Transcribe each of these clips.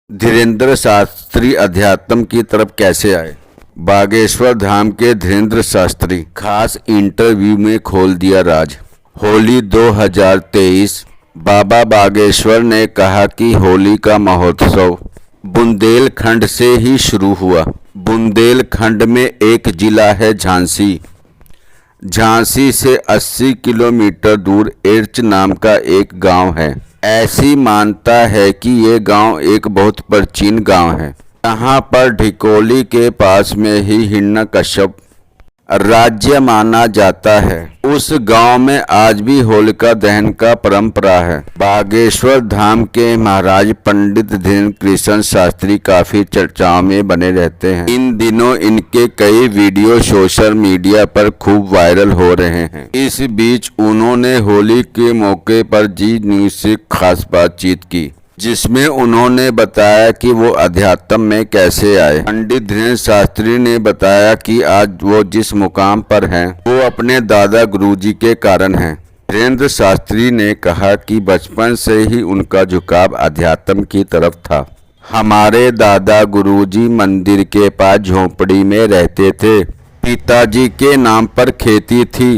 धीरेन्द्र शास्त्री अध्यात्म की तरफ कैसे आए? बागेश्वर धाम के धीरेन्द्र शास्त्री खास इंटरव्यू में खोल दिया राज। होली 2023। बाबा बागेश्वर ने कहा कि होली का महोत्सव बुंदेलखंड से ही शुरू हुआ। बुंदेलखंड में एक जिला है झांसी। झांसी से 80 किलोमीटर दूर एर्च नाम का एक गांव है। ऐसी मानता है कि ये गांव एक बहुत प्राचीन गांव है। यहाँ पर ढिकोली के पास में ही हिरण्यकश्यप राज्य माना जाता है। उस गांव में आज भी होलिका दहन का परंपरा है। बागेश्वर धाम के महाराज पंडित धीरेन्द्र कृष्ण शास्त्री काफी चर्चाओं में बने रहते हैं। इन दिनों इनके कई वीडियो सोशल मीडिया पर खूब वायरल हो रहे हैं। इस बीच उन्होंने होली के मौके पर जी न्यूज से खास बातचीत की, जिसमें उन्होंने बताया कि वो अध्यात्म में कैसे आए। पंडित धीरेन्द्र शास्त्री ने बताया कि आज वो जिस मुकाम पर हैं वो अपने दादा गुरुजी के कारण हैं। धीरेन्द्र शास्त्री ने कहा कि बचपन से ही उनका झुकाव अध्यात्म की तरफ था। हमारे दादा गुरुजी मंदिर के पास झोपड़ी में रहते थे। पिताजी के नाम पर खेती थी।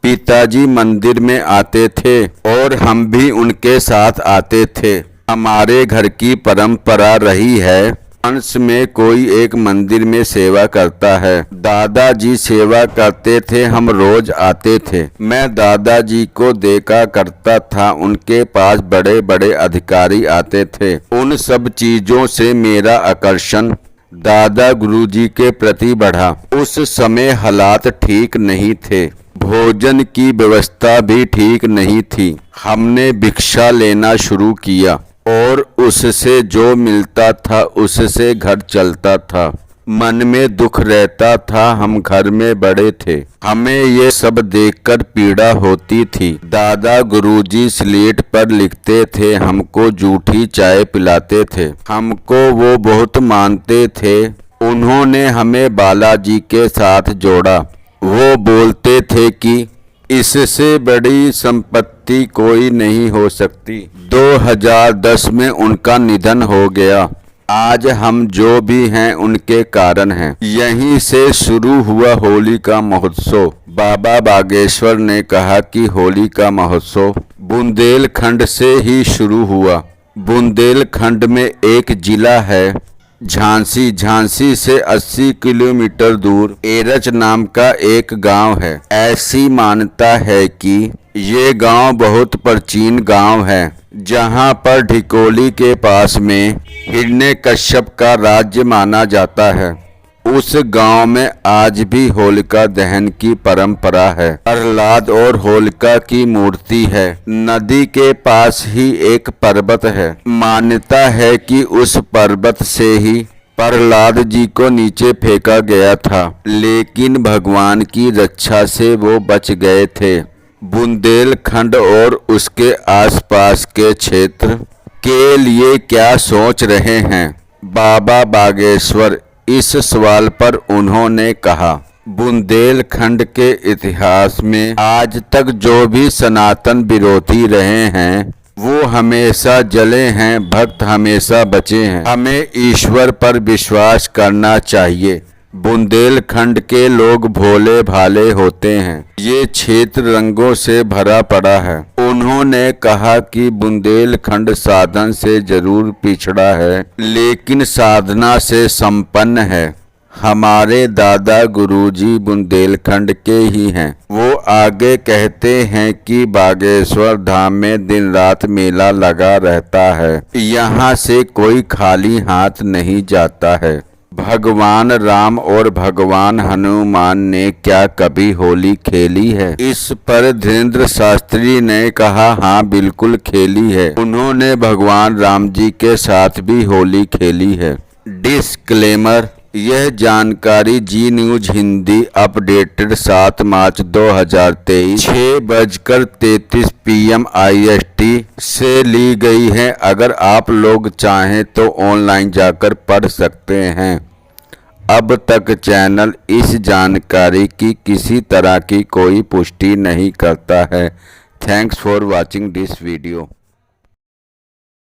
पिताजी मंदिर में आते थे और हम भी उनके साथ आते थे। हमारे घर की परंपरा रही है, अंश में कोई एक मंदिर में सेवा करता है। दादाजी सेवा करते थे, हम रोज आते थे। मैं दादाजी को देखा करता था, उनके पास बड़े बड़े अधिकारी आते थे। उन सब चीजों से मेरा आकर्षण दादा गुरुजी के प्रति बढ़ा। उस समय हालात ठीक नहीं थे, भोजन की व्यवस्था भी ठीक नहीं थी। हमने भिक्षा लेना शुरू किया और उससे जो मिलता था उससे घर चलता था। मन में दुख रहता था। हम घर में बड़े थे, हमें ये सब देखकर पीड़ा होती थी। दादा गुरुजी स्लेट पर लिखते थे, हमको जूठी चाय पिलाते थे। हमको वो बहुत मानते थे। उन्होंने हमें बालाजी के साथ जोड़ा। वो बोलते थे कि इससे बड़ी संपत्ति कोई नहीं हो सकती। 2010 में उनका निधन हो गया। आज हम जो भी हैं उनके कारण हैं। यहीं से शुरू हुआ होली का महोत्सव। बाबा बागेश्वर ने कहा कि होली का महोत्सव बुंदेलखंड से ही शुरू हुआ। बुंदेलखंड में एक जिला है झांसी। झांसी से 80 किलोमीटर दूर एरच नाम का एक गांव है। ऐसी मान्यता है कि ये गांव बहुत प्राचीन गांव है, जहां पर ढिकोली के पास में हिरण्यकश्यप का राज्य माना जाता है। उस गांव में आज भी होलिका दहन की परंपरा है। प्रहलाद और होलिका की मूर्ति है। नदी के पास ही एक पर्वत है। मान्यता है कि उस पर्वत से ही प्रहलाद जी को नीचे फेंका गया था, लेकिन भगवान की रक्षा से वो बच गए थे। बुंदेलखंड और उसके आसपास के क्षेत्र के लिए क्या सोच रहे हैं बाबा बागेश्वर? इस सवाल पर उन्होंने कहा, बुंदेलखंड के इतिहास में आज तक जो भी सनातन विरोधी रहे हैं वो हमेशा जले हैं, भक्त हमेशा बचे हैं। हमें ईश्वर पर विश्वास करना चाहिए। बुंदेलखंड के लोग भोले भाले होते हैं। ये क्षेत्र रंगों से भरा पड़ा है। उन्होंने कहा कि बुंदेलखंड साधन से जरूर पिछड़ा है, लेकिन साधना से संपन्न है। हमारे दादा गुरुजी बुंदेलखंड के ही हैं। वो आगे कहते हैं कि बागेश्वर धाम में दिन रात मेला लगा रहता है। यहाँ से कोई खाली हाथ नहीं जाता है। भगवान राम और भगवान हनुमान ने क्या कभी होली खेली है? इस पर धीरेन्द्र शास्त्री ने कहा, हाँ बिल्कुल खेली है। उन्होंने भगवान राम जी के साथ भी होली खेली है। डिस्क्लेमर, यह जानकारी जी न्यूज हिंदी अपडेटेड 7 मार्च 2023 6:33 PM IST से ली गई है। अगर आप लोग चाहें तो ऑनलाइन जाकर पढ़ सकते हैं। अब तक चैनल इस जानकारी की किसी तरह की कोई पुष्टि नहीं करता है। Thanks for watching this video.